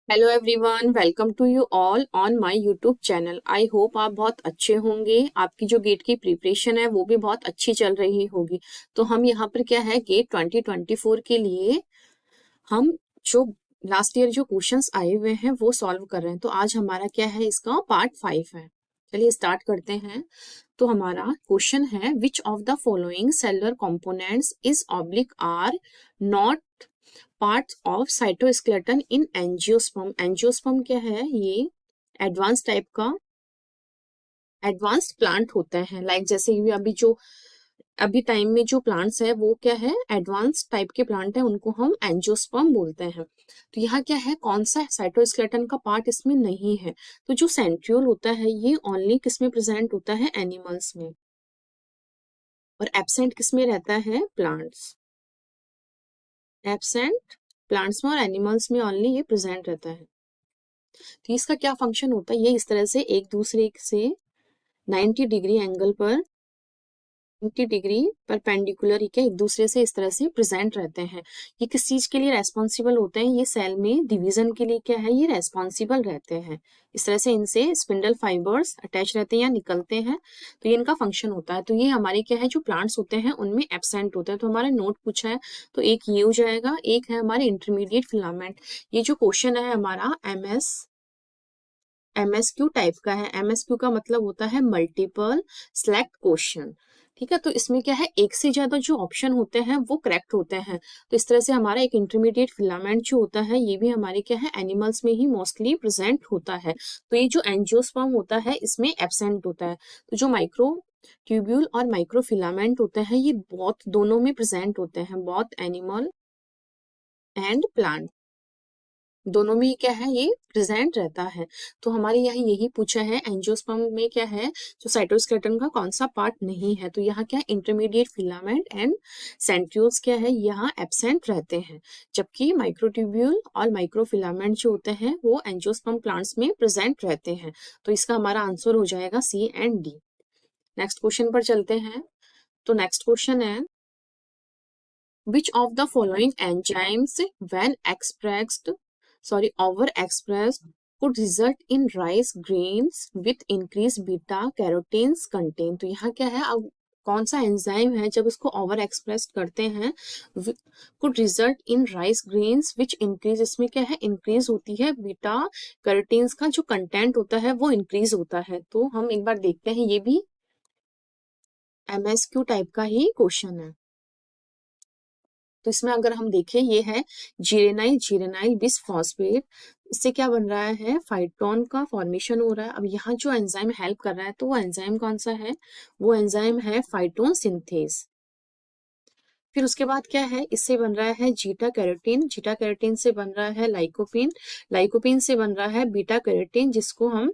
Hello everyone, welcome to you all on my YouTube channel. I hope आप बहुत अच्छे होंगे। आपकी जो गेट की प्रिपरेशन है वो भी बहुत अच्छी चल रही होगी। तो हम यहाँ पर क्या है, गेट 2024 के लिए हम जो लास्ट ईयर जो क्वेश्चंस आए हुए हैं वो सॉल्व कर रहे हैं। तो आज हमारा क्या है, इसका पार्ट 5 है। चलिए स्टार्ट करते हैं। तो हमारा क्वेश्चन है, which of the following cellular components is oblique are not parts of cytoskeleton in angiosperm. Angiosperm क्या है, ये एडवांस टाइप का एडवांस प्लांट होता है। लाइक जैसे कि अभी टाइम में जो प्लांट्स है वो क्या है, एडवांस टाइप के प्लांट है, उनको हम एंजियोस्पर्म बोलते हैं। तो यहाँ क्या है, कौन सा साइटोस्केलेटन का पार्ट इसमें नहीं है। तो जो सेंट्रियोल होता है ये ओनली किस में प्रेजेंट होता है, एनिमल्स में, और एब्सेंट किस में रहता है, प्लांट्स। एब्सेंट प्लांट्स में और एनिमल्स में ओनली ये प्रेजेंट रहता है। तो इसका क्या फंक्शन होता है, ये इस तरह से एक दूसरे से 90 डिग्री एंगल पर 90 डिग्री परपेंडिकुलर एक दूसरे से इस तरह से प्रेजेंट रहते हैं। ये किस चीज के लिए रेस्पॉन्सिबल होते हैं, ये सेल में डिवीजन के लिए क्या है, ये रेस्पॉन्सिबल रहते हैं। इस तरह से इनसे स्पिंडल फाइबर्स अटैच रहते हैं या निकलते हैं, तो ये इनका फंक्शन होता है। तो ये हमारे क्या है, जो प्लांट्स होते हैं उनमें एब्सेंट होते हैं। तो हमारा नोट पूछा है, तो एक ये हो जाएगा, एक है हमारे इंटरमीडिएट फिलामेंट। ये जो क्वेश्चन है हमारा एमएसक्यू टाइप का है। एमएसक्यू का मतलब होता है मल्टीपल सेलेक्ट क्वेश्चन। ठीक है, तो इसमें क्या है, एक से ज्यादा जो ऑप्शन होते हैं वो करेक्ट होते हैं। तो इस तरह से हमारा एक इंटरमीडिएट फिलामेंट जो होता है ये भी हमारे क्या है, एनिमल्स में ही मोस्टली प्रेजेंट होता है। तो ये जो एंजियोस्पर्म होता है इसमें एब्सेंट होता है। तो जो माइक्रो ट्यूब्यूल और माइक्रो फिलामेंट होते हैं ये बहुत दोनों में प्रेजेंट होते हैं, बहुत एनिमल एंड प्लांट दोनों में क्या है, ये प्रेजेंट रहता है। तो हमारे यहाँ यही पूछा है, एंजियोस्पर्म में क्या है, जो साइटोस्केलेटन का कौन सा पार्ट नहीं है। तो यहाँ क्या है, इंटरमीडिएट फिलामेंट एंड सेंट्रियोल्स क्या है, यहाँ एब्सेंट रहते हैं। जबकि माइक्रोट्यूब्यूल और माइक्रोफिलामेंट जो होते हैं वो एंजियोस्पर्म प्लांट्स में प्रेजेंट रहते हैं। तो इसका हमारा आंसर हो जाएगा सी एंड डी। नेक्स्ट क्वेश्चन पर चलते हैं। तो नेक्स्ट क्वेश्चन है, which of the following enzymes when expressed overexpressed could result in rice grains with increased beta carotenes content। तो यहाँ क्या है, अब कौन सा एंजाइम है जब इसको ओवर एक्सप्रेस करते हैं, could result in rice grains which increase, इसमें क्या है, इंक्रीज होती है बीटा कैरोटीन्स का जो कंटेंट होता है वो इंक्रीज होता है। तो हम एक बार देखते हैं, ये भी एमएसक्यू टाइप का ही क्वेश्चन है। तो इसमें अगर हम देखें, ये है जीरेनाइल जीरेनाइल बिसफॉस्फेट। इससे क्या बन रहा है, फाइटोन का फॉर्मेशन हो रहा है। अब यहाँ जो एंजाइम हेल्प कर रहा है, तो वो एंजाइम कौन सा है, वो एंजाइम है फाइटोन सिंथेज। फिर उसके बाद क्या है, इससे बन रहा है जीटा कैरोटीन, जीटा कैरोटीन से बन रहा है लाइकोपिन, लाइकोपिन से बन रहा है बीटा कैरोटीन, जिसको हम,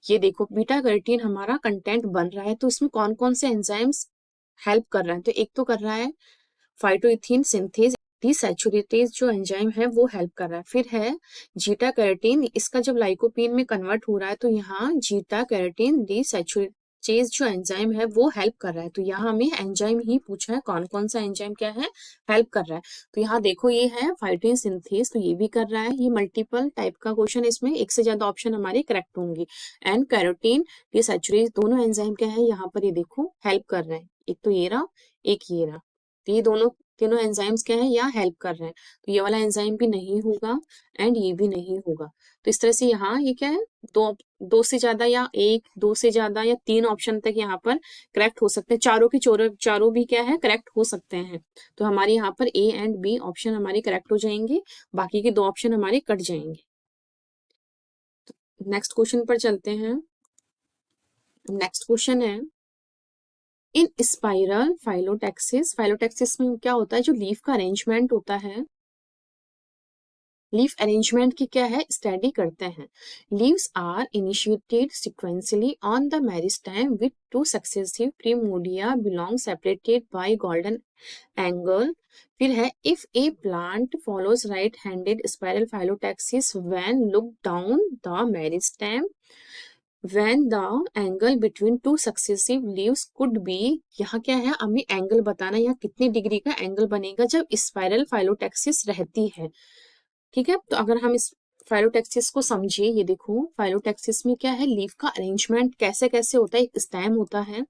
ये देखो बीटा कैरोटीन हमारा कंटेंट बन रहा है। तो इसमें कौन कौन से एंजाइम्स हेल्प कर रहे हैं, तो एक तो कर रहा है फाइटोइथिन सिंथेज, डीसैचुरेटेज जो एंजाइम है वो हेल्प कर रहा है। फिर है जीटा कैरोटीन, इसका जब लाइकोपीन में कन्वर्ट हो रहा है तो यहाँ जीटा कैरोटीन डीसैचुरेटेज जो एंजाइम है वो हेल्प कर रहा है। तो यहाँ हमें एंजाइम ही पूछा है, कौन कौन सा एंजाइम क्या है, हेल्प कर रहा है। तो यहाँ देखो, ये है फाइटोइन सिंथेज, तो ये भी कर रहा है। ये मल्टीपल टाइप का क्वेश्चन, इसमें एक से ज्यादा ऑप्शन हमारे करेक्ट होंगे। एंड कैरोटीन डीसैचुरेज दोनों एंजाइम क्या है, यहाँ पर ये देखो हेल्प कर रहे हैं। एक तो ये रहा, एक ये रहा। तो ये दोनों तीनों एंजाइम्स क्या है, यहाँ हेल्प कर रहे हैं। तो ये वाला एंजाइम भी नहीं होगा एंड ये भी नहीं होगा। तो इस तरह से यहाँ ये क्या है, दो से ज्यादा या एक, दो से ज्यादा या तीन ऑप्शन तक यहाँ पर करेक्ट हो सकते हैं। चारों के चारों भी क्या है, करेक्ट हो सकते हैं। तो हमारे यहाँ पर ए एंड बी ऑप्शन हमारे करेक्ट हो जाएंगे, बाकी के दो ऑप्शन हमारे कट जाएंगे। नेक्स्ट क्वेश्चन पर चलते हैं। नेक्स्ट क्वेश्चन है, इन स्पाइरल फाइलोटेक्सिस, फाइलोटेक्सिस में क्या होता है, जो लीफ का अरेंजमेंट होता है, लीफ अरेंजमेंट की क्या है, स्टडी करते हैं। Leaves are initiated sequentially on the meristem with two successive primordia belong separated by golden angle. फिर है, if a plant follows right handed spiral phyllotaxis when look down the meristem when the angle between two successive leaves could be, यहाँ क्या है, हमें angle बताना है, यहाँ कितनी डिग्री का एंगल बनेगा जब स्पाइरल फाइलोटेक्सिस रहती है। ठीक है, तो अगर हम इस फाइलोटैक्सिस को समझिए। ये देखो फाइलोटैक्सिस में क्या है, लीफ का अरेंजमेंट कैसे कैसे होता है, एक स्टेम होता है।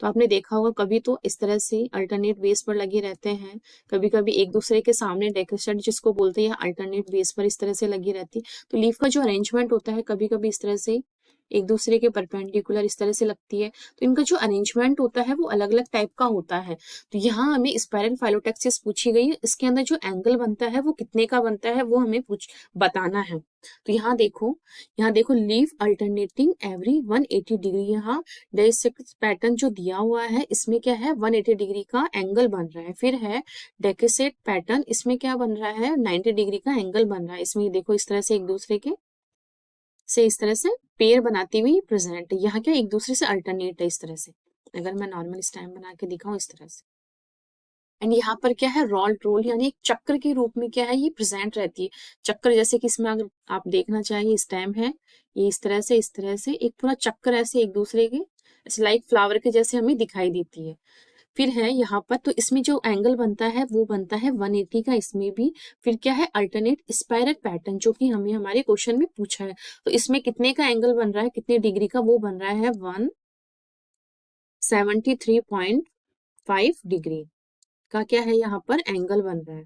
तो आपने देखा होगा कभी तो इस तरह से अल्टरनेट बेस पर लगे रहते हैं, कभी कभी एक दूसरे के सामने डेकोरेशन जिसको बोलते हैं अल्टरनेट बेस पर इस तरह से लगी रहती। तो लीफ का जो अरेंजमेंट होता है कभी कभी इस तरह से एक दूसरे के परपेंडिकुलर इस तरह से लगती है। तो इनका जो अरेंजमेंट होता है वो अलग अलग टाइप का होता है। तो यहाँ हमें स्पाइरल फाइलोटैक्सिस पूछी गई है, इसके अंदर जो एंगल बनता है वो कितने का बनता है वो हमें बताना है। तो यहाँ देखो लीफ अल्टरनेटिंग एवरी 180 डिग्री। यहाँ डेसिक्स पैटर्न जो दिया हुआ है इसमें क्या है 180 डिग्री का एंगल बन रहा है। फिर है डेकेसेट पैटर्न, इसमें क्या बन रहा है 90 डिग्री का एंगल बन रहा है। इसमें देखो इस तरह से एक दूसरे के से इस तरह से पेयर बनाती हुई प्रेजेंट है। यहाँ क्या एक दूसरे से अल्टरनेट है इस तरह से, अगर मैं नॉर्मल स्टैम्प बना के दिखाऊं इस तरह से। एंड यहाँ पर क्या है रोल यानी एक चक्र के रूप में क्या है ये प्रेजेंट रहती है। चक्र जैसे कि इसमें अगर आप देखना चाहिए स्टेम है ये इस तरह से एक पूरा चक्र ऐसे एक दूसरे के ऐसे लाइक फ्लावर के जैसे हमें दिखाई देती है। फिर है यहाँ पर तो इसमें जो एंगल बनता है वो बनता है 180 का इसमें भी। फिर क्या है अल्टरनेट स्पाइरल पैटर्न जो कि हमें हमारे क्वेश्चन में पूछा है। तो इसमें कितने का एंगल बन रहा है, कितने डिग्री का, वो बन रहा है 173.5 डिग्री का क्या है यहाँ पर एंगल बन रहा है।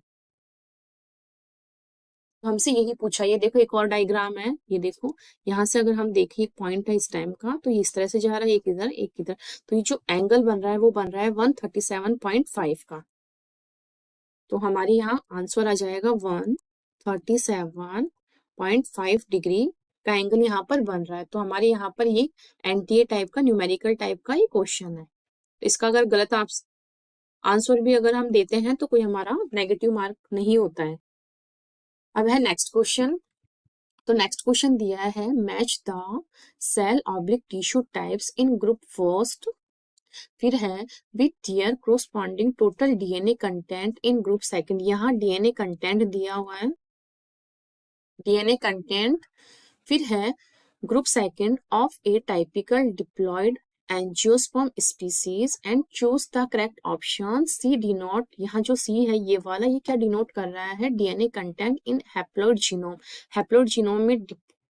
तो हमसे यही पूछा। ये देखो एक और डायग्राम है, ये देखो यहाँ से अगर हम देखें एक पॉइंट है इस टाइम का तो ये इस तरह से जा रहा है एक इधर एक इधर। तो ये जो एंगल बन रहा है वो बन रहा है 137.5 का। तो हमारे यहाँ आंसर आ जाएगा 137.5 डिग्री का एंगल यहाँ पर बन रहा है। तो हमारे यहाँ पर ये एनटीए टाइप का न्यूमेरिकल टाइप का ये क्वेश्चन है। तो इसका अगर गलत आप आंसर भी अगर हम देते हैं तो कोई हमारा नेगेटिव मार्क नहीं होता है। अब है नेक्स्ट क्वेश्चन। तो नेक्स्ट क्वेश्चन दिया है match the cell oblique tissue types in group first. फिर है with their corresponding total DNA content in group second. यहाँ डीएनए कंटेंट दिया हुआ है, डीएनए कंटेंट। फिर है group second of a typical diploid angiosperm species and choose the correct option. C denote, यहाँ जो सी है ये वाला ये क्या डिनोट कर रहा है डीएनए कंटेंट इन हैप्लॉइड जीनोम। हैप्लॉइड जीनोम में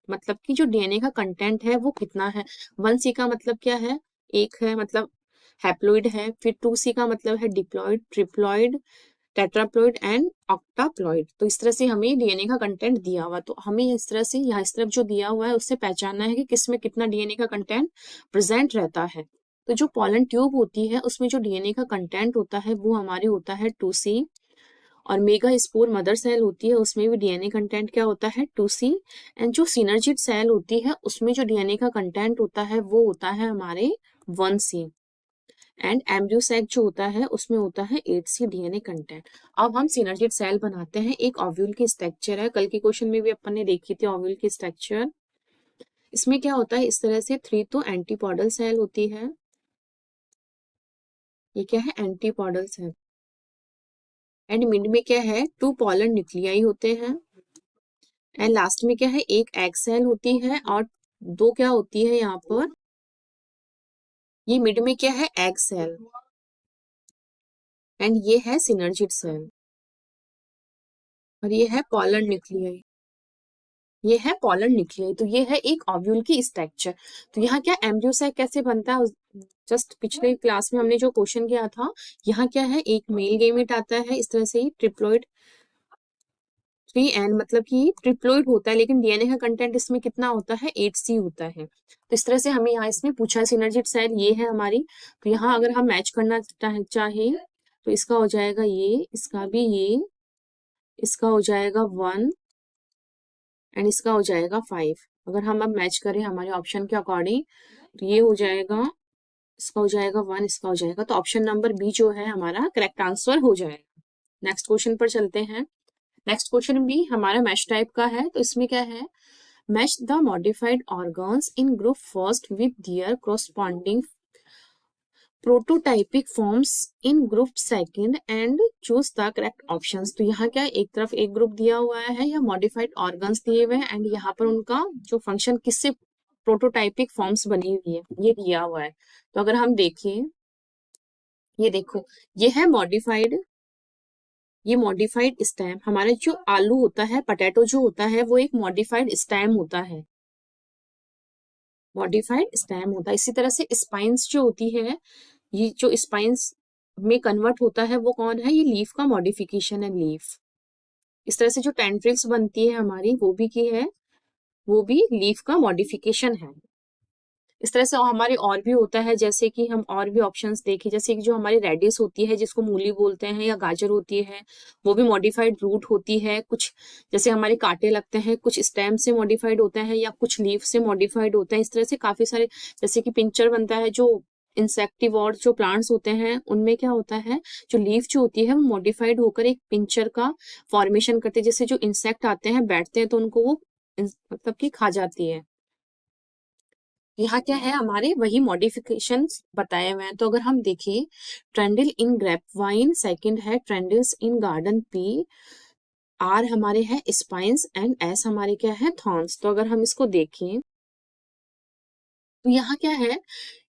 मतलब कि जो डीएनए का कंटेंट है वो कितना है। 1C का मतलब क्या है, एक है मतलब हैप्लॉइड है। फिर 2C का मतलब है डिप्लॉयड, ट्रिप्लॉयड, टेट्राप्लॉइड एंड ऑक्टाप्लॉइड। तो इस तरह से हमें डीएनए का कंटेंट दिया हुआ। तो हमें इस तरह से यहाँ इस तरफ जो दिया हुआ है उससे पहचानना है कि किसमें कितना डीएनए का कंटेंट प्रेजेंट रहता है। तो जो पॉलन ट्यूब होती है उसमें जो डीएनए का कंटेंट होता है वो हमारे होता है 2C। और मेगा स्पोर मदर सेल होती है उसमें भी डीएनए कंटेंट क्या होता है 2C। एंड जो सिनर्जिड सेल होती है उसमें जो डीएनए का कंटेंट होता है वो होता है हमारे 1C। एंड एम्ब्रियो सैक जो होता है उसमें होता है 8C डीएनए कंटेंट। अब हम सिनर्जिड सेल बनाते हैं। एक ओव्यूल की स्ट्रक्चर है, कल के क्वेश्चन में भी अपन ने देखी थी ओव्यूल की स्ट्रक्चर। इसमें क्या होता है इस तरह से 3 तो एंटीपोडल सेल होती है, ये क्या है एंटीपोडल सेल। एंड मिड में क्या है 2 पॉलन न्यूक्लियाई होते हैं। एंड लास्ट में क्या है एक एग सेल होती है और 2 क्या होती है यहाँ पर, ये मिड में क्या है एग सेल। एंड ये है सिनर्जिड सेल और ये है पॉलन न्यूक्लियाई, ये है पॉलन न्यूक्लियाई। तो ये है एक ओव्यूल की स्ट्रक्चर। तो यहाँ क्या एम्ब्रियो सैक कैसे बनता है, जस्ट पिछले क्लास में हमने जो क्वेश्चन किया था। यहाँ क्या है एक मेल गेमेट आता है इस तरह से ही ट्रिप्लॉइड 3N, मतलब कि ट्रिप्लॉइड होता है लेकिन डीएनए का कंटेंट इसमें कितना होता है 8C होता है। तो इस तरह से हमें यहाँ इसमें पूछा है सिनर्जिड सेल ये है हमारी। तो यहाँ अगर हम मैच करना चाहे तो इसका हो जाएगा ये, इसका भी ये, इसका हो जाएगा 1 एंड इसका हो जाएगा 5। अगर हम अब मैच करें हमारे ऑप्शन के अकॉर्डिंग तो ये हो जाएगा, इसका हो जाएगा 1, इसका हो जाएगा। तो ऑप्शन नंबर बी जो है हमारा करेक्ट आंसर हो जाएगा। नेक्स्ट क्वेश्चन पर चलते हैं। नेक्स्ट क्वेश्चन भी हमारा मैच टाइप का है। तो इसमें क्या है match the modified organs in group first with their corresponding prototypic forms in group second and choose the correct options. तो यहाँ क्या एक तरफ एक ग्रुप दिया हुआ है या मॉडिफाइड ऑर्गन्स दिए हुए हैं एंड यहाँ पर उनका जो फंक्शन किससे प्रोटोटाइपिक फॉर्म्स बनी हुई है ये दिया हुआ है। तो अगर हम देखें ये देखो ये है मॉडिफाइड ये मॉडिफाइड स्टेम, हमारा जो आलू होता है, पोटैटो जो होता है, वो एक मॉडिफाइड स्टेम होता है, मॉडिफाइड स्टेम होता है। इसी तरह से स्पाइंस जो होती है, ये जो स्पाइंस में कन्वर्ट होता है वो कौन है, ये लीफ का मॉडिफिकेशन है, लीफ। इस तरह से जो टेंड्रिल्स बनती है हमारी, वो भी की है, वो भी लीफ का मॉडिफिकेशन है। इस तरह से हमारे और भी होता है, जैसे कि हम और भी ऑप्शंस देखें, जैसे कि जो हमारी रेडिस होती है जिसको मूली बोलते हैं, या गाजर होती है, वो भी मॉडिफाइड रूट होती है। कुछ जैसे हमारे कांटे लगते हैं, कुछ स्टेम से मॉडिफाइड होता है या कुछ लीफ से मॉडिफाइड होता है। इस तरह से काफी सारे, जैसे कि पिंचर बनता है, जो इंसेक्टिवोर जो प्लांट्स होते हैं उनमें क्या होता है, जो लीफ जो होती है वो मॉडिफाइड होकर एक पिंचर का फॉर्मेशन करते हैं। जैसे जो इंसेक्ट आते हैं, बैठते हैं, तो उनको वो मतलब कि खा जाती है। यहाँ क्या है, हमारे वही मॉडिफिकेशंस बताए हुए हैं। तो अगर हम देखें, tendril in grape vine, second है tendrils in garden pea, are हमारे हैं स्पाइंस, एंड एस हमारे क्या है, थॉर्न्स। तो अगर हम इसको देखें तो यहाँ क्या है,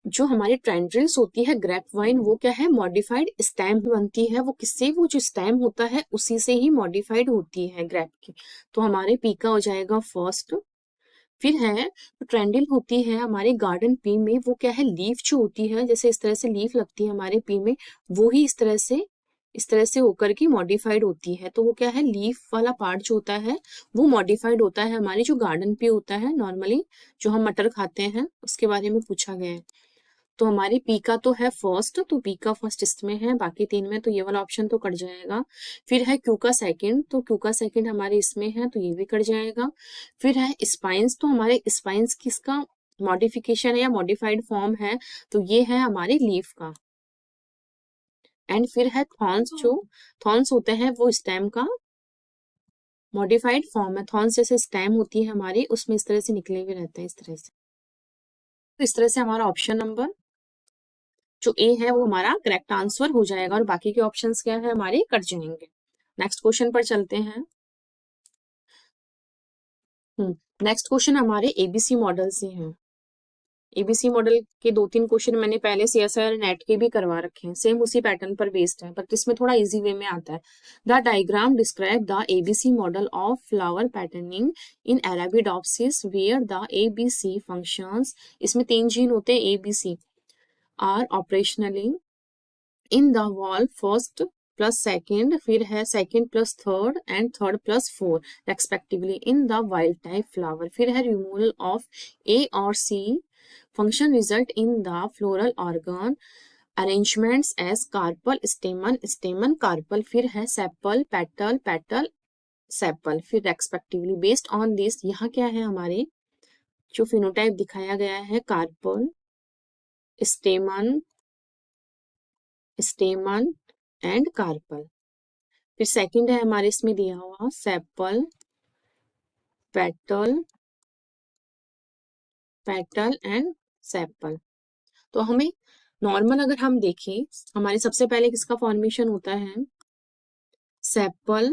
जो हमारी ट्रेंड्रिल्स होती है ग्रेप वाइन, वो क्या है, मॉडिफाइड स्टेम बनती है। वो किससे, वो जो स्टेम होता है उसी से ही मॉडिफाइड होती है ग्रेप की। तो हमारे पी का हो जाएगा फर्स्ट। फिर है ट्रेंडिल होती है हमारे गार्डन पी में, वो क्या है, लीफ जो होती है, जैसे इस तरह से लीफ लगती है हमारे पी में, वो ही इस तरह से होकर की मॉडिफाइड होती है। तो वो क्या है, लीफ वाला पार्ट जो होता है वो मॉडिफाइड होता है हमारे जो गार्डन पी होता है नॉर्मली, जो हम मटर खाते हैं, उसके बारे में पूछा गया है। तो हमारी पी का तो है फर्स्ट, तो पी का फर्स्ट इसमें है, बाकी तीन में तो ये वाला ऑप्शन तो कट जाएगा। फिर है क्यू का सेकंड, तो क्यू का सेकंड हमारे इसमें है, तो ये भी कट जाएगा। फिर है स्पाइंस, तो हमारे स्पाइंस किसका मॉडिफिकेशन है या मॉडिफाइड फॉर्म है, तो ये है हमारे लीफ का। एंड फिर है थॉर्न्स, जो थॉर्न्स होते हैं वो स्टेम का मॉडिफाइड फॉर्म है। थॉर्न्स जैसे स्टेम होती है हमारी, उसमें इस तरह से निकले हुए रहते हैं, इस तरह से। तो इस तरह से हमारा ऑप्शन नंबर जो ए है वो हमारा करेक्ट आंसर हो जाएगा, और बाकी के ऑप्शंस क्या है, हमारे कट जाएंगे। नेक्स्ट क्वेश्चन पर चलते हैं। नेक्स्ट क्वेश्चन हमारे एबीसी मॉडल से हैं। एबीसी मॉडल के दो तीन क्वेश्चन मैंने पहले सीएसआईआर नेट के भी करवा रखे हैं, सेम उसी पैटर्न पर बेस्ड है, बट इसमें थोड़ा इजी वे में आता है। The diagram describe the ABC model of flower patterning in Arabidopsis where the ABC functions. इसमें तीन जीन होते हैं ABC, are operationally in the whorl first plus second, फिर है second plus third, and third plus four respectively in the wild type flower. फिर है removal of a और C function result in the floral organ arrangements as carpel stamen stamen carpel. फिर है sepal petal petal sepal, फिर respectively. Based on this, यहाँ क्या है, हमारे जो फिनोटाइप दिखाया गया है, carpel stamen stamen and carpel. फिर सेकंड है हमारे इसमें दिया हुआ sepal petal petal and sepal. तो हमें नॉर्मल अगर हम देखें, हमारे सबसे पहले किसका फॉर्मेशन होता है, sepal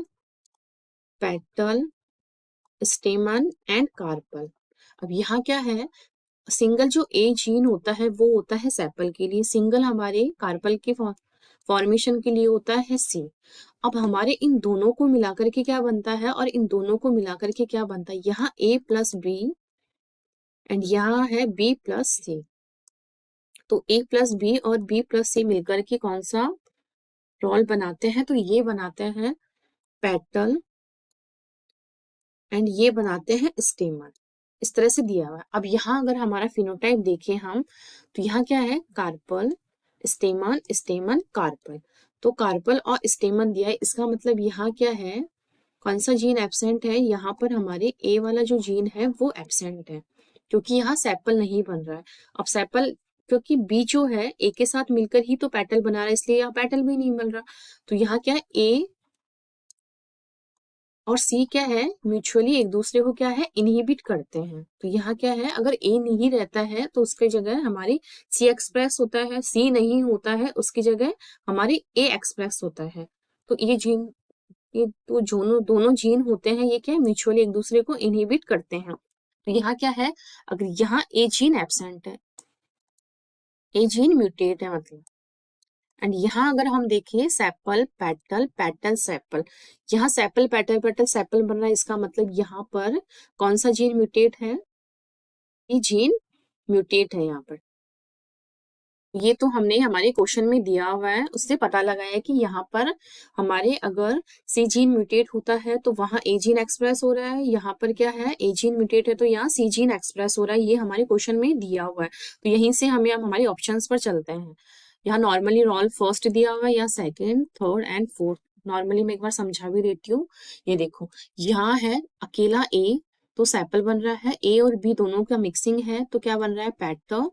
petal stamen and carpel. अब यहाँ क्या है, सिंगल जो ए जीन होता है वो होता है सेपल के लिए, सिंगल हमारे कार्पल के फॉर्मेशन के लिए होता है सी। अब हमारे इन दोनों को मिलाकर के क्या बनता है, और इन दोनों को मिलाकर के क्या बनता है, यहाँ ए प्लस बी एंड यहाँ है बी प्लस सी। तो ए प्लस बी और बी प्लस सी मिलकर के कौन सा रोल बनाते हैं, तो ये बनाते हैं पेटल एंड ये बनाते हैं स्टेमन। इस तरह से दिया हुआ है। अब यहाँ अगर हमारा फिनोटाइप देखें हम, तो यहाँ क्या है, कार्पल स्टेमन स्टेमन कार्पल। तो कार्पल और स्टेमन दिया है, इसका मतलब यहाँ क्या है, कौन सा जीन एब्सेंट है, यहाँ पर हमारे ए वाला जो जीन है वो एब्सेंट है, क्योंकि यहाँ सेपल नहीं बन रहा है। अब सेपल, क्योंकि बी जो है ए के साथ मिलकर ही तो पेटल बना रहा है, इसलिए यहाँ पेटल भी नहीं मिल रहा। तो यहाँ क्या है, ए और सी क्या है, म्यूचुअली एक दूसरे को क्या है, इनहिबिट करते हैं। तो यहाँ क्या है, अगर ए नहीं रहता है तो उसकी जगह हमारी सी एक्सप्रेस होता है, सी नहीं होता है उसकी जगह हमारी ए एक्सप्रेस होता है। तो ये जीन, ये तो दोनों दोनों जीन होते हैं, ये क्या है, म्यूचुअली एक दूसरे को इनहिबिट करते हैं। तो यहाँ क्या है, अगर यहाँ ए जीन एब्सेंट है, ए जीन म्यूटेट है मतलब, एंड यहाँ अगर हम देखें सेपल पेटल पेटल सेपल, यहाँ सेपल पेटल पेटल सेपल बन रहा है, इसका मतलब यहाँ पर कौन सा जीन म्यूटेट है, ये जीन म्यूटेट है यहाँ पर। ये तो हमने हमारे क्वेश्चन में दिया हुआ है, उससे पता लगा है कि यहाँ पर हमारे अगर सी जीन म्यूटेट होता है तो वहां ए जीन एक्सप्रेस हो रहा है, यहाँ पर क्या है ए जीन म्यूटेट है तो यहाँ सी जीन एक्सप्रेस हो रहा है, ये हमारे क्वेश्चन में दिया हुआ है। तो यहीं से हमें अब हमारे ऑप्शंस पर चलते हैं। यहाँ नॉर्मली रोल फर्स्ट दिया हुआ है, यहाँ second third and fourth. Normally मैं एक बार समझा भी देती हूँ। ये देखो यहाँ है अकेला ए तो सेपल बन रहा है, ए और बी दोनों का मिक्सिंग है तो क्या बन रहा है पेटल।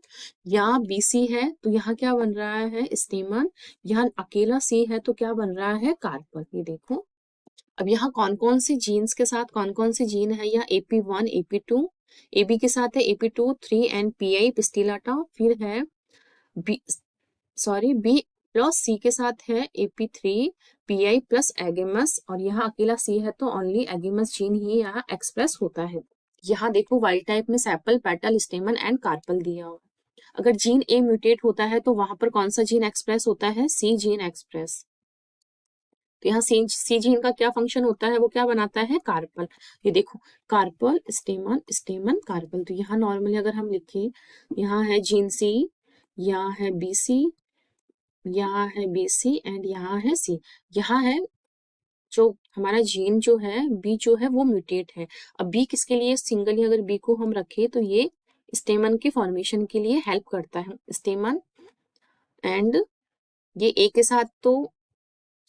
यहाँ बीसी है तो यहाँ क्या बन रहा है स्टेमन। यहाँ अकेला सी है तो क्या बन रहा है कार्पल। ये देखो अब यहाँ कौन कौन सी जीन्स के साथ कौन कौन सी जीन है, यहाँ AP1 AP2, AB के साथ है AP2 3 एंड PI पिस्टिलाटा, फिर है बी बी प्लस सी के साथ है AP3 PI प्लस एगेमस, और यहाँ अकेला सी है तो ओनली एगेमस जीन ही यहाँ एक्सप्रेस होता है। यहाँ देखो वाइल्ड टाइप में sepal petal stamen and carpel दिया हुआ है। अगर जीन ए म्यूटेट होता है तो वहां पर कौन सा जीन एक्सप्रेस होता है, सी जीन एक्सप्रेस। तो यहाँ सी जीन का क्या फंक्शन होता है, वो क्या बनाता है कार्पल। ये देखो कार्पल स्टेमन स्टेमन कार्पल। तो यहाँ नॉर्मली अगर हम लिखें, यहाँ है जीन सी, यहाँ है BC, यहाँ है BC एंड यहाँ है C। यहाँ है जो हमारा जीन जो है बी जो है वो म्यूटेट है। अब बी किसके लिए, सिंगली अगर बी को हम रखें तो ये स्टेमन के फॉर्मेशन के लिए हेल्प करता है स्टेमन, एंड ये ए के साथ तो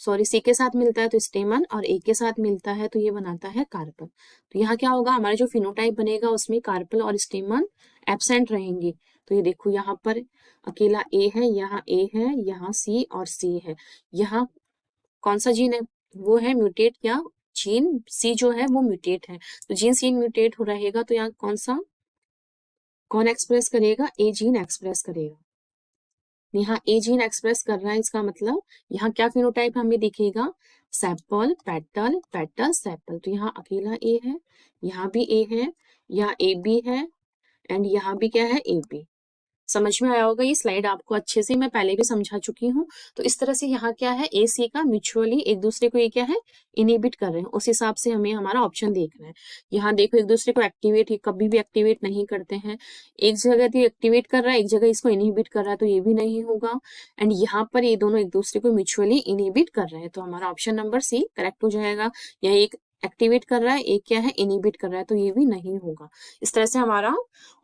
सी के साथ मिलता है तो स्टेमन, और ए के साथ मिलता है तो ये बनाता है कार्पल। तो यहाँ क्या होगा, हमारा जो फिनोटाइप बनेगा उसमें कार्पल और स्टेमन एब्सेंट रहेंगे। तो ये देखो यहाँ पर अकेला ए है, यहाँ ए है, यहाँ सी और सी है। यहाँ कौन सा जीन है, वो है म्यूटेट, या जीन सी जो है वो म्यूटेट है। तो जीन सी म्यूटेट हो रहेगा तो यहाँ कौन एक्सप्रेस करेगा, ए जीन एक्सप्रेस करेगा। यहाँ ए जीन एक्सप्रेस कर रहा है, इसका मतलब यहाँ क्या फिनोटाइप हमें दिखेगा, सेपल पेटल पेटल सेपल। तो यहाँ अकेला ए है, यहाँ भी ए है, यहाँ ए बी है, एंड यहाँ भी क्या है ए बी। समझ में आया होगा, ये स्लाइड आपको अच्छे से मैं पहले भी समझा चुकी हूँ। तो इस तरह से यहाँ क्या है ए सी का म्यूचुअली एक दूसरे को ये क्या है इनहिबिट कर रहे हैं, उस हिसाब से हमें हमारा ऑप्शन देखना है। यहाँ देखो एक दूसरे को एक्टिवेट कभी भी एक्टिवेट नहीं करते हैं, एक जगह तो एक्टिवेट कर रहा है, एक जगह इसको इनहिबिट कर रहा है, तो ये भी नहीं होगा। एंड यहाँ पर ये दोनों एक दूसरे को म्यूचुअली इनहिबिट कर रहे हैं, तो हमारा ऑप्शन नंबर सी करेक्ट हो जाएगा। यह एक एक्टिवेट कर रहा है, एक क्या है इनहिबिट कर रहा है, तो ये भी नहीं होगा। इस तरह से हमारा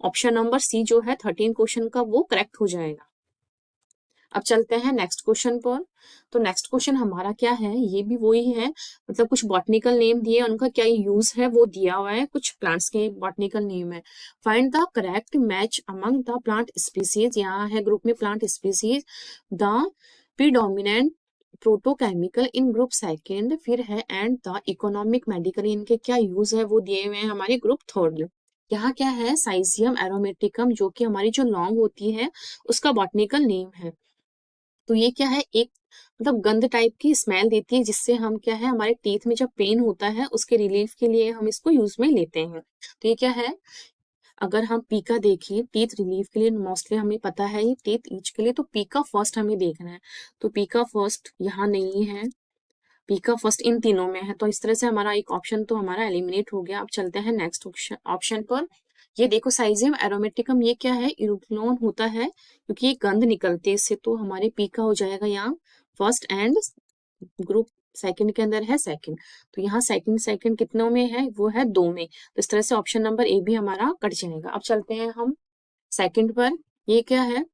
ऑप्शन नंबर सी जो है 13 क्वेश्चन का वो करेक्ट हो जाएगा। अब चलते हैं नेक्स्ट क्वेश्चन पर। तो नेक्स्ट क्वेश्चन हमारा क्या है, ये भी वही है, मतलब कुछ बॉटनिकल नेम दिए, उनका क्या यूज है वो दिया हुआ है, कुछ प्लांट्स के बॉटनिकल नेम है। Find the correct match among the plant species, यहाँ है ग्रुप में plant species, the predominant phytochemical in group second, फिर है एंड द इकोनॉमिक मेडिकल, इनके क्या यूज है वो दिए हुए हैं हमारे ग्रुप थर्ड में। यहाँ क्या है साइजियम एरोमेटिकम, जो कि हमारी जो लौंग होती है उसका बॉटनिकल नेम है। तो ये क्या है, एक मतलब गंध टाइप की स्मेल देती है, जिससे हम क्या है हमारे टीथ में जब पेन होता है उसके रिलीफ के लिए हम इसको यूज में लेते हैं। तो ये क्या है, अगर हम पीका देखिए टीथ रिलीफ के लिए, मोस्टली हमें पता है ये टीथ ईच के लिए, तो पीका फर्स्ट हमें देखना है। तो पीका फर्स्ट यहाँ नहीं है, पीका फर्स्ट इन तीनों में है, तो इस तरह से हमारा एक ऑप्शन तो हमारा एलिमिनेट हो गया। अब चलते हैं नेक्स्ट ऑप्शन पर। ये देखो साइजियम एरोमेटिकम, ये क्या है इरुक्लोन होता है, क्योंकि ये गंध निकलती है इससे, तो हमारे पीका हो जाएगा यहाँ फर्स्ट, एंड ग्रुप सेकंड के अंदर है सेकंड। तो यहाँ सेकंड सेकंड कितनों में है, वो है 2 में। तो इस तरह से ऑप्शन नंबर ए भी हमारा कट जाएगा। अब चलते हैं हम सेकंड पर। ये क्या है,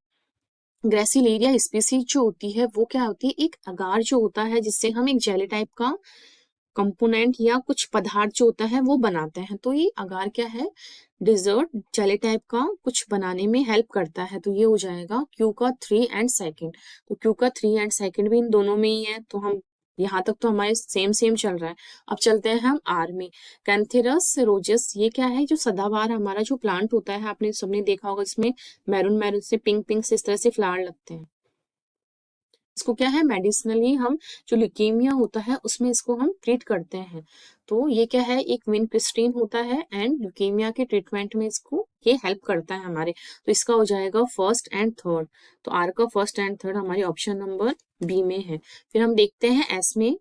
ग्रेसिलेरिया स्पीसीज जो होती है वो क्या होती है, एक अगार जो होता है जिससे हम एक जेली टाइप का कंपोनेंट या कुछ पदार्थ जो होता है वो बनाते हैं। तो ये अगार क्या है, डिजर्ट जेली टाइप का कुछ बनाने में हेल्प करता है। तो ये हो जाएगा क्यू का 3 एंड सेकंड। तो क्यू का 3 एंड सेकंड भी इन दोनों में ही है, तो हम यहाँ तक तो हमारे सेम सेम चल रहा है। अब चलते हैं हम आर में। कैंथेरस रोजस, ये क्या है, जो सदाबहार हमारा जो प्लांट होता है, आपने सबने देखा होगा, इसमें मैरून मैरून से पिंक पिंक से इस तरह से फ्लावर लगते हैं। इसको क्या है, मेडिसिनली हम जो ल्यूकेमिया होता है उसमें इसको हम ट्रीट करते हैं। तो ये क्या है, एक विनक्रिस्टीन होता है एंड ल्यूकेमिया के ट्रीटमेंट में इसको ये हेल्प करता है हमारे। तो इसका हो जाएगा फर्स्ट एंड थर्ड। तो आर का फर्स्ट एंड थर्ड हमारे ऑप्शन नंबर बी में है। फिर हम देखते हैं एस में।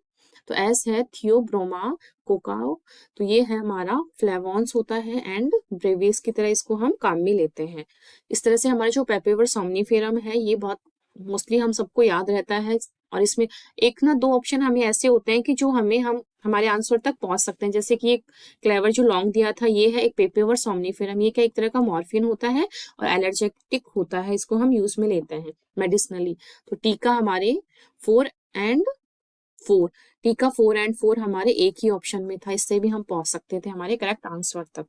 तो एस है थियोब्रोमा कोकाओ। तो ये है हमारा फ्लेवॉन्स होता है एंड ब्रेवियस की तरह इसको हम काम में लेते हैं। इस तरह से हमारा जो पेपेवर सोमनीफेरम है ये बहुत मोस्टली हम सबको याद रहता है। और इसमें एक ना दो ऑप्शन हमें ऐसे होते हैं कि जो हम हमारे आंसर तक पहुंच सकते हैं। जैसे कि एक क्लेवर जो लॉन्ग दिया था ये है एक पेपेवर सोमनीफेरम। ये क्या एक तरह का मॉर्फिन होता है और एलर्जेटिक होता है, इसको हम यूज में लेते हैं मेडिसिनली। तो टीका हमारे 4 एंड 4, टीका 4 एंड 4 हमारे एक ही ऑप्शन में था, इससे भी हम पहुंच सकते थे हमारे करेक्ट आंसर तक।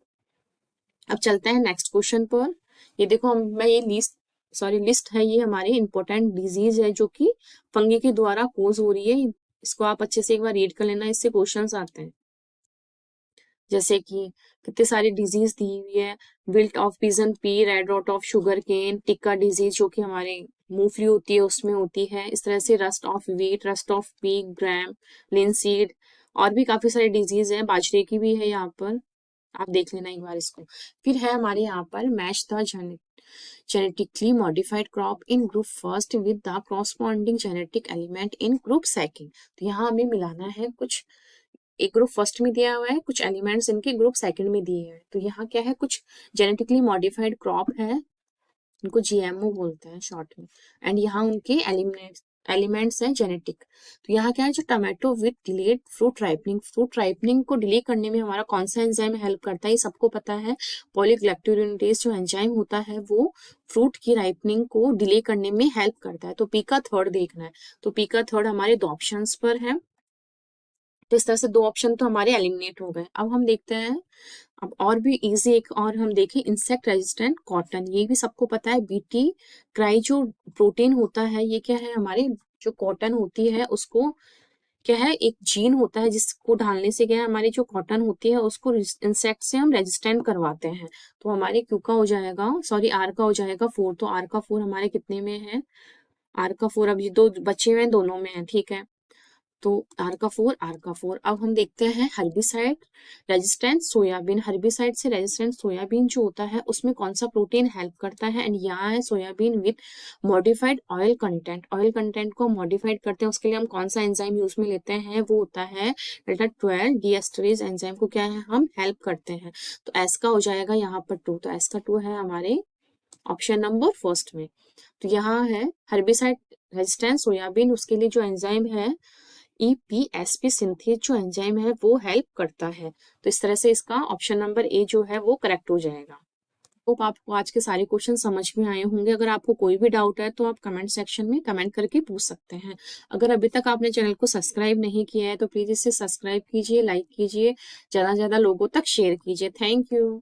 अब चलते हैं नेक्स्ट क्वेश्चन पर। ये देखो मैं ये लिस्ट है, ये हमारी इंपॉर्टेंट डिजीज है जो कि फंगी के द्वारा कोज हो रही है। इसको आप अच्छे से एक बार रीड कर लेना, इससे क्वेश्चंस आते हैं। जैसे कि कितने सारी डिजीज दी हुई है, wilt of pigeon pea, red rot of sugarcane, tikka disease जो कि हमारे मूंगफली होती है उसमें होती है। इस तरह से rust of wheat, rust off peak, gram, linseed, और भी काफी सारी डिजीज है, बाजरे की भी है यहाँ पर, आप देख लेना एक बार इसको। फिर है हमारे यहाँ पर match the genetically modified crop in group first with the corresponding genetic element in group second। तो यहाँ हमें मिलाना है कुछ, एक ग्रुप फर्स्ट में दिया हुआ है, कुछ एलिमेंट्स इनके ग्रुप सेकंड में दिए हैं। तो यहाँ क्या है, कुछ जेनेटिकली मॉडिफाइड क्रॉप है, इनको जीएमओ बोलते हैं शॉर्ट में, एंड यहाँ उनके एलिमेंट्स हैं जेनेटिक। तो यहाँ क्या है, जो tomato with delayed fruit ripening को डिले करने में हमारा कौन सा एंजाइम हेल्प करता है, ये सबको पता है। पॉलीग्लैक्टोरेंटेज जो एंजाइम होता है वो फ्रूट की राइपनिंग को डिले करने में हेल्प करता है। तो पी का थर्ड देखना है। तो पी का थर्ड हमारे दो ऑप्शन पर है। तो इस तरह से दो ऑप्शन तो हमारे एलिमिनेट हो गए। अब हम देखते हैं, अब और भी इजी एक और हम देखें, इंसेक्ट रेजिस्टेंट कॉटन। ये भी सबको पता है, बीटी क्राई जो प्रोटीन होता है ये क्या है, हमारे जो कॉटन होती है उसको क्या है, एक जीन होता है जिसको ढालने से क्या है, हमारी जो कॉटन होती है उसको इंसेक्ट से हम रेजिस्टेंट करवाते हैं। तो हमारे क्यू का हो जाएगा, सॉरी आर का हो जाएगा 4। तो आर का 4 हमारे कितने में है, आर का 4 अभी दो बचे हुए हैं, दोनों में है, ठीक है। तो आर का 4। अब हम देखते हैं हर्बिसाइड रेजिस्टेंट सोयाबीन। हर्बिसाइड से रेजिस्टेंट सोयाबीन जो होता है उसमें कौन सा प्रोटीन हेल्प करता है, एंड यहाँ है soybean with modified oil content. Oil content को मॉडिफाइड करते हैं, उसके लिए हम कौन सा एंजाइम यूज में लेते हैं, वो होता है डेल्टा 12 डीएस्टरेज एंजाइम को क्या है हम हेल्प करते हैं। तो एस का हो जाएगा यहाँ पर 2। तो एस का 2 है हमारे ऑप्शन नंबर फर्स्ट में। तो यहाँ है हर्बिसाइड रेजिस्टेंट सोयाबीन, उसके लिए जो एंजाइम है EPSP सिंथेज जो एंजाइम है वो हेल्प करता है। तो इस तरह से इसका ऑप्शन नंबर ए जो है वो करेक्ट हो जाएगा। तो आपको आज के सारे क्वेश्चन समझ में आए होंगे। अगर आपको कोई भी डाउट है तो आप कमेंट सेक्शन में कमेंट करके पूछ सकते हैं। अगर अभी तक आपने चैनल को सब्सक्राइब नहीं किया है तो प्लीज इसे सब्सक्राइब कीजिए, लाइक कीजिए, ज्यादा से ज्यादा लोगों तक शेयर कीजिए। Thank you.